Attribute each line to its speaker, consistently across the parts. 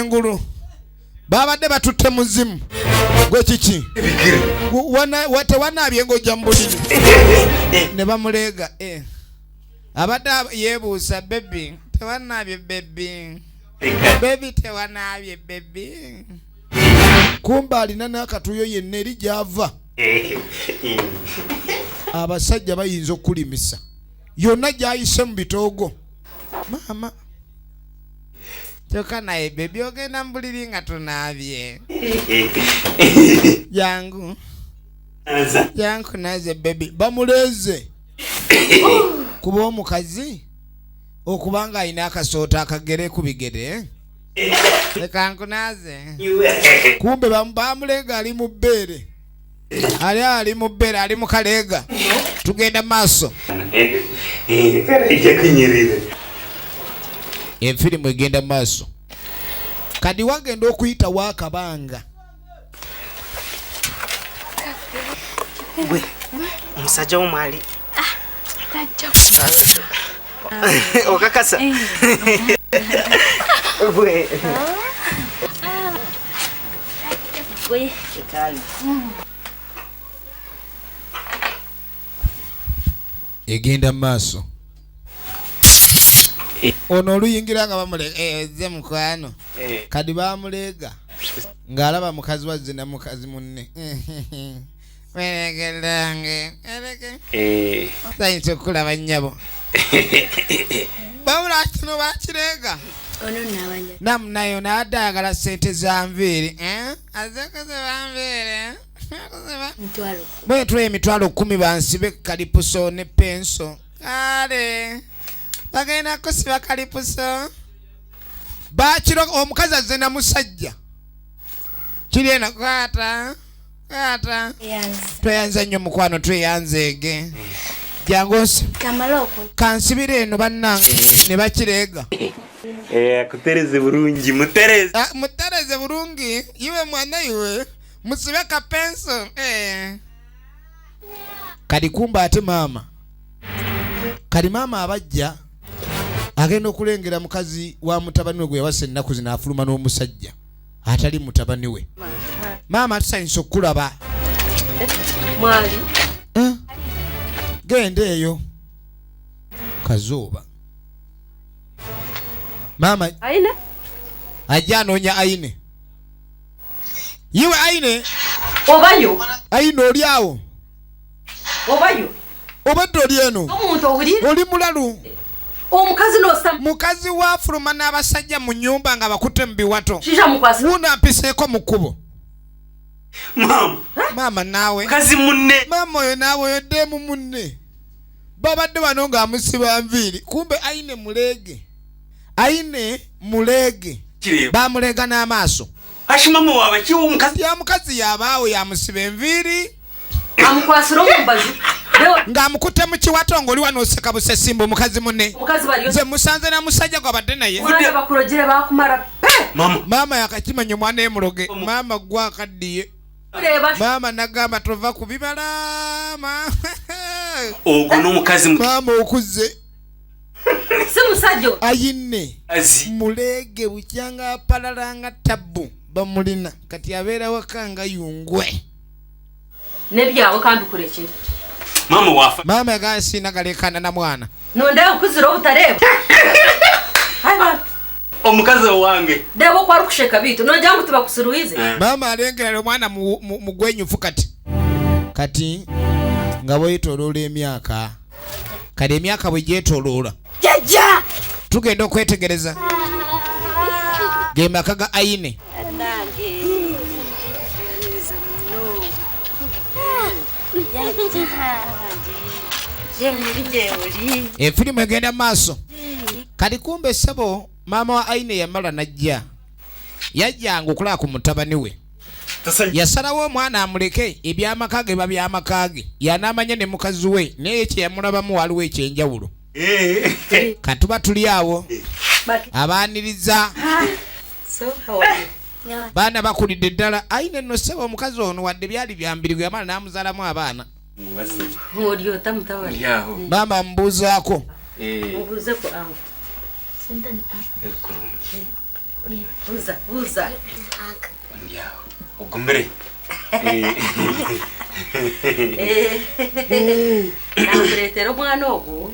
Speaker 1: engulu babadde batutte muzimu gwe kiki tewanabye ng'ojja mu buliri ne bamuleega abadde yeebuusa bebi tewanabye bebi tewanabye bebi kumba alina n'akatuyo yenna eri gy'ava abasajja bayinza okulimisa yonna gy'ayise mu bitoogo maama kyokka naye bebi ogenda mu buliri nga tunaabye jangu naze bebi bamuleeze kuba omukazi okubanga alina akasoota akagere ku bigere leka nkunaze kumbe bamuleega ali mu bbeere ali mu bbeere ali mu kaleega tugenda maaso enfirimu egenda maaso kadi wagenda okuyita wakabanga
Speaker 2: gwe omusajja womwali okakasa gwe
Speaker 1: egenda maaso ono oluyingira nga bamuleega eze mukwano kadi bamuleega ng'alaba mukazi wazze na mukazi munne weregerange sayinza okulaba nnyabo babula kino bakireega namunayo naadde ayagala sente za nviiri azekoze banviire bwetula emitwalo 10 bansibe kalipuso ne penso kale bagenda kusiba kalipuso bakiro omukazi azze na musajja kiri eno kwata tweyanza nnyo mukwano tweyanzeege jangu nsi kansibire eno bannange ne bakireega
Speaker 2: akutereze bulungi
Speaker 1: mutereze bulungi iwe mwana iwe musibe kapenso kali kumba ate maama kali maama abajja agenda okulengera mukazi wa mutabani we gwe yawasa ennaku zino afuluma n'omusajja atali mutabani we maama tusanyusa okulaba
Speaker 3: mwali
Speaker 1: genda eyo kazooba maama
Speaker 3: aine
Speaker 1: ajja anoonya aine yiwe aine
Speaker 3: obayo
Speaker 1: aine oli awo
Speaker 3: obayo
Speaker 1: obadde oli eno
Speaker 3: omuntu owulire
Speaker 1: oli mulalu
Speaker 3: omukazi nosa
Speaker 1: mukazi wafuluma n'abasajja mu nnyumba nga bakutte mu biwato
Speaker 3: shisha mukwasi
Speaker 1: unampiseeko mu kkubo maama naawe
Speaker 2: kazi munne
Speaker 1: maama oyo naawe oyo ddeemu munne babadde bano ng'amusiba nviiri kumbe aine muleege bamuleega n'amaaso
Speaker 2: ashimama wawe kiwo omukazi
Speaker 1: ya mukazi yabaawo yamusiba enviiri
Speaker 3: amukwasira omumbazi
Speaker 1: ng'amukutte mu kiwato ng'oli wano oseka busesimba omukazi munne
Speaker 3: omukazi bali
Speaker 1: nze musanze na musajja gwabadde naye
Speaker 3: bakulogere bakumara pe
Speaker 1: maama yakakimanya omwana emuloge maama gwakaddiye maama nagamba tova ku bibala
Speaker 2: ogwo n'omukazi
Speaker 1: maama okuzze
Speaker 3: si musajja
Speaker 1: ayinne muleege bukyanga apalala nga tabbu bamulina kati abeera waka nga yungwe
Speaker 3: nebyawe kandi kurekere
Speaker 2: mama wafa
Speaker 1: maama yagamba siina galekana na mwana
Speaker 3: nondeyo okuzira obutareeba
Speaker 2: omukazi wange
Speaker 3: debo kwari kusheka bitu nojja ngu tubakusuruhize
Speaker 1: maama alengera omwana mu gwenyufu kati nga bwetoloola emyaka kati emyaka bwe gyetoloola
Speaker 3: jajja
Speaker 1: tugenda okwetegereza ge maka ga aine efirimu egenda maaso kati kumbe ssebo maama wa aine yamala najja yajjanga okulaba ku mutabani we yasalawo omwana amuleke ebyamaka ge babyamaka ge yanaamanya ne mukazi we naye kyeyamulabamu waliwo ekyenjawulo katuba tuli awo abaaniriza baana bakulidde ddala aine nno ssebo omukazi ono wadde byali byambiri gwe yamala n'amuzaalamu abaana maama mbuuzaako
Speaker 3: Buza.
Speaker 2: Ndio. Ogomere.
Speaker 3: Nakuletera omwana ogwo.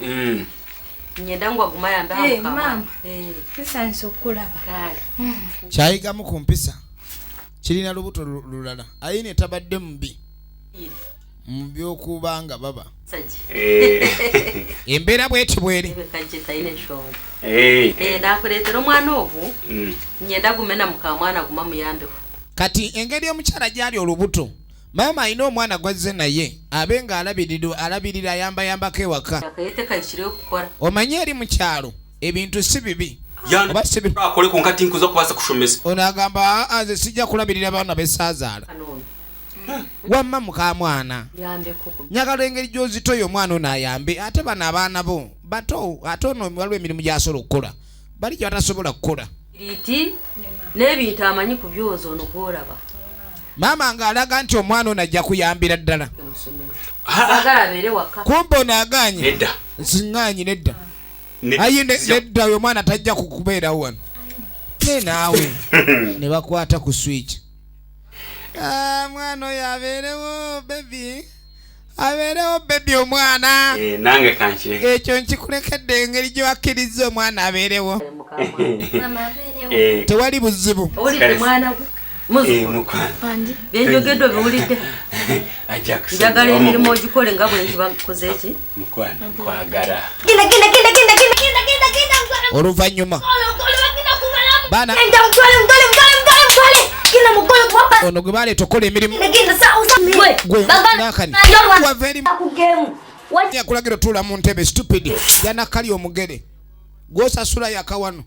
Speaker 3: Nyenda ngo aguma yambe
Speaker 4: hapo mama. Pesa nsokulaba.
Speaker 3: Kale.
Speaker 1: Kyayigamu ku mpisa. Kirina lubuto lulala. Ayine tabadde mbi. Mu byokubanga baba. Embeera bweti bweri.
Speaker 3: Nakuletera omwana ogwo. Nyenda gumena mukamwana guma muyambeho.
Speaker 1: Kati engeri omukyala gyali olubuto. Mama ino omwana gwazze naye abenga alabirira yamba kewaka.
Speaker 3: Akayete kayishire okukora.
Speaker 1: Omanye eri mu kyalo ebintu si bibi.
Speaker 2: Oba si bibi akole ku nkati nkuza kubasa kushomesa.
Speaker 1: Onagamba aze sijja kulabirira abaana besazaala. Wamma mukamwana.
Speaker 3: Yambe koko.
Speaker 1: Nyagala engeri gy'ozitoyo omwana ono ayambe ate bano abaana bo bato ate ono waliwo emirimu gy'asobola okukola. Bali gye batasobola kukola.
Speaker 3: Iti n'ebintu amanyi ku byozo ono gw'olaba.
Speaker 1: Mama ng'alaga nti omwana ono ajja kuyambira ddala.
Speaker 3: Sagala abeere waka.
Speaker 1: Kumbe ono aganye.
Speaker 2: Nedda.
Speaker 1: Nsiŋŋaanyi nedda. Ayi nedda oyo omwana tajja kukubeerawo wano. Ne naawe ne bakwata ku switch. Mwana oyo abeerewo baby. Abeerewo baby omwana.
Speaker 2: Nange kankire.
Speaker 1: Ekyo nkikulekedde engeri gye wakkiriza omwana abeerewo.
Speaker 4: Mama abeerewo.
Speaker 1: Tewali buzibu.
Speaker 3: Oli mwana we.
Speaker 2: Mukwana.
Speaker 3: Byenjogedde biwulidde. Njagala emirimu ogikole nga bwe bakoze eki.
Speaker 2: Mukwana kwagala.
Speaker 4: Genda.
Speaker 1: Oluvannyuma. Baana. Ono gwe baleeta okukola emirimu. Gwe nakani. Waveri. Yakulagira tuula mu ntebe stupid. Yanakali omugere. Gw'osasula yakawano.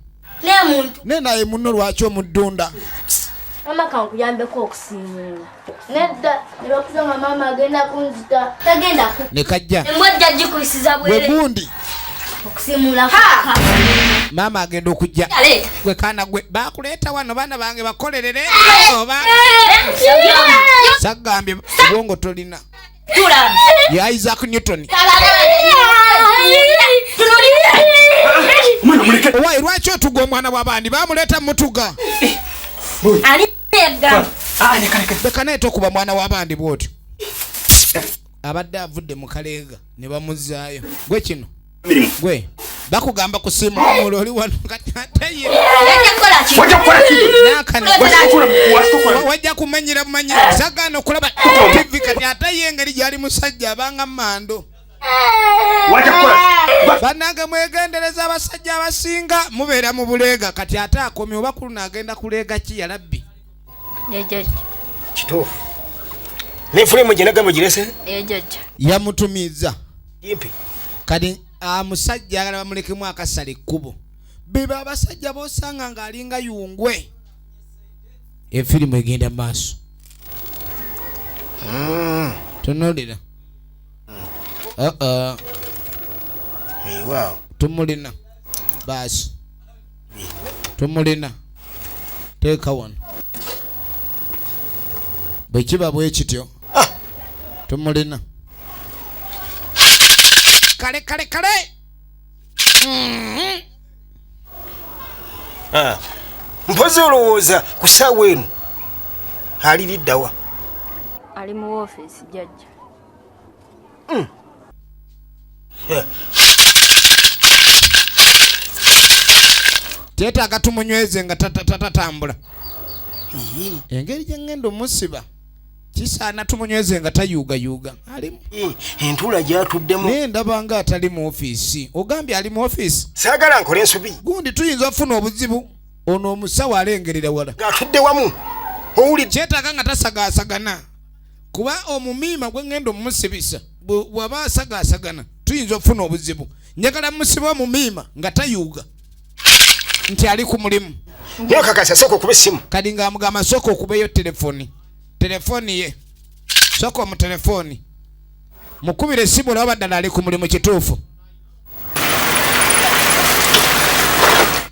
Speaker 1: Ne naye munno lwaki omuddunda.
Speaker 4: Mama kankuyambeko okusiimuula. Nedda nebakusanga mama agenda kunzita. Tagenda ku.
Speaker 1: Ne kajja.
Speaker 4: Embwajja gikuyisiza bwere.
Speaker 1: Gwe gundi.
Speaker 4: Okusiimuula kaka.
Speaker 1: Mama agenda okujja. Gwe kaana gwe bakuleeta wano baana bange bakolerere. Oba. Sagambye obwongo tolina.
Speaker 4: Tula.
Speaker 1: Ya Isaac Newton. Owayi lwaki otuga omwana w'abandi bamuleeta mutuga.
Speaker 4: Ali ega.
Speaker 1: Bekaneeta okuba mwana w'abandi bw'otyo. Abadde avudde mu kaleega ne bamuzaayo. Gwe kino. Gwe bakugamba kusiima omuliro oli wano kati ate ye. Wajja kumanyira bumanyira. Sagaana okulaba TV kati ate ye engeri gyali musajja abanga mando. Bannange mwegendereza abasajja abasinga mubeera mu buleega kati ate akomye oba kulu n'agenda kuleega ki yalabbi.
Speaker 4: Yejjajja.
Speaker 5: Kituufu. N'efulemu gye nagamba girese?
Speaker 4: Yejjajja.
Speaker 1: Yamutumiza.
Speaker 5: Yimpi.
Speaker 1: Kati musajja agala bamulekemu akasala ekkubo. Beba abasajja b'osanga ng'alinga yungwe. Efirimu egenda mu maaso. Tunuulira.
Speaker 5: Wow.
Speaker 1: Tumulina. Baasi. Tumulina. Teeka wano. Bwe kiba bwe kityo. Tumulina. Kale.
Speaker 5: Mpozi olowooza ku ssaawa eno aliriddawa?
Speaker 4: Ali mu office jjajja.
Speaker 1: Teetaaga tumunyweze nga tatambula. Engeri gye ngenda omusiba kisaana tumunyweze nga tayuugayuuga. Alimu
Speaker 5: entula gyatuddemu.
Speaker 1: naye ndaba nga atali mu ofiisi. Ogambye ali mu ofiisi.
Speaker 5: Saagala nkole ensobi.
Speaker 1: Gundi tuyinza ofuna obuzibu. Ono omusawo alengerera wala.
Speaker 5: Ng'atudde wamu. Owulidde.
Speaker 1: Kyetaaga nga tasagaasagana. Kuba omumiima gwe ngenda omusibisa bw'aba asagaasagana tuyinza ofuna obuzibu. Njagala musiba omumiima nga tayuuga nti ali ku mulimu.
Speaker 5: Mwakakasa sooka okuba essimu.
Speaker 1: Kadi ng'amugamba sooka okubeyo telefoni ye sooka omutelefoni mukubira essimu olaba ddala ali ku mulimu kituufu.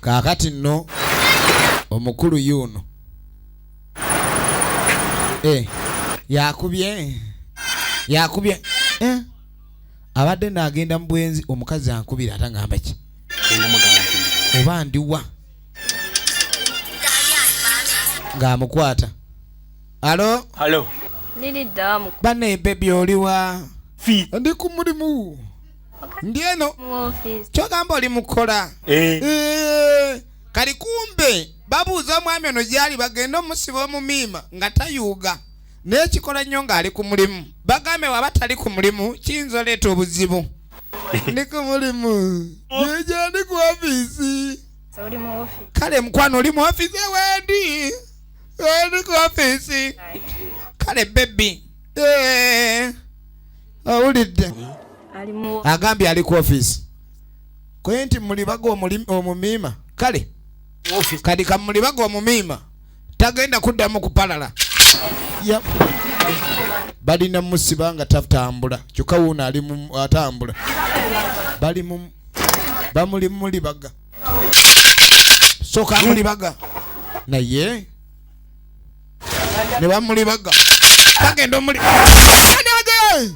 Speaker 1: Kaakati nno omukulu yuno yakubye abadde n'agenda mu bwenzi omukazi ankubira atangamba ki oba ndiwa ng'amukwata. Alo?
Speaker 2: Halo.
Speaker 3: Lili damu.
Speaker 1: Bane baby oliwa. Ndi ku mulimu. Ndi eno.
Speaker 3: Mu office.
Speaker 1: Kyogamba oli mukola. Kali kumbe babuuza mwami ono gyali bagenda omusiba omumiima nga tayuuga. N'ekikola nnyo ng'ali ku mulimu. Bagambe waba tali ku mulimu kiyinza oleeta obuzibu. Ndi ku mulimu. Yeja ndi ku ofiisi.
Speaker 3: Oli mu office.
Speaker 1: Kale mukwano oli mu ofiisi wendi. Ndi ku ofiisi. Kale baby. Awulidde.
Speaker 3: Ali mu
Speaker 1: Agambye ali ku ofiisi. Kwenti mulibaga omumiima. Kale. Kadi kamulibaga omumiima. Tagenda kuddamu kupalala. Yep. Balina musiba nga tatambula. Kyokka wuuna ali mu atambula. Bali mu bamuli mulibaga. Soka mulibaga. Naye ne bamulibaga. Bagenda omuli. Anage!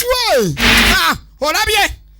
Speaker 1: Woi! Ah, olabye.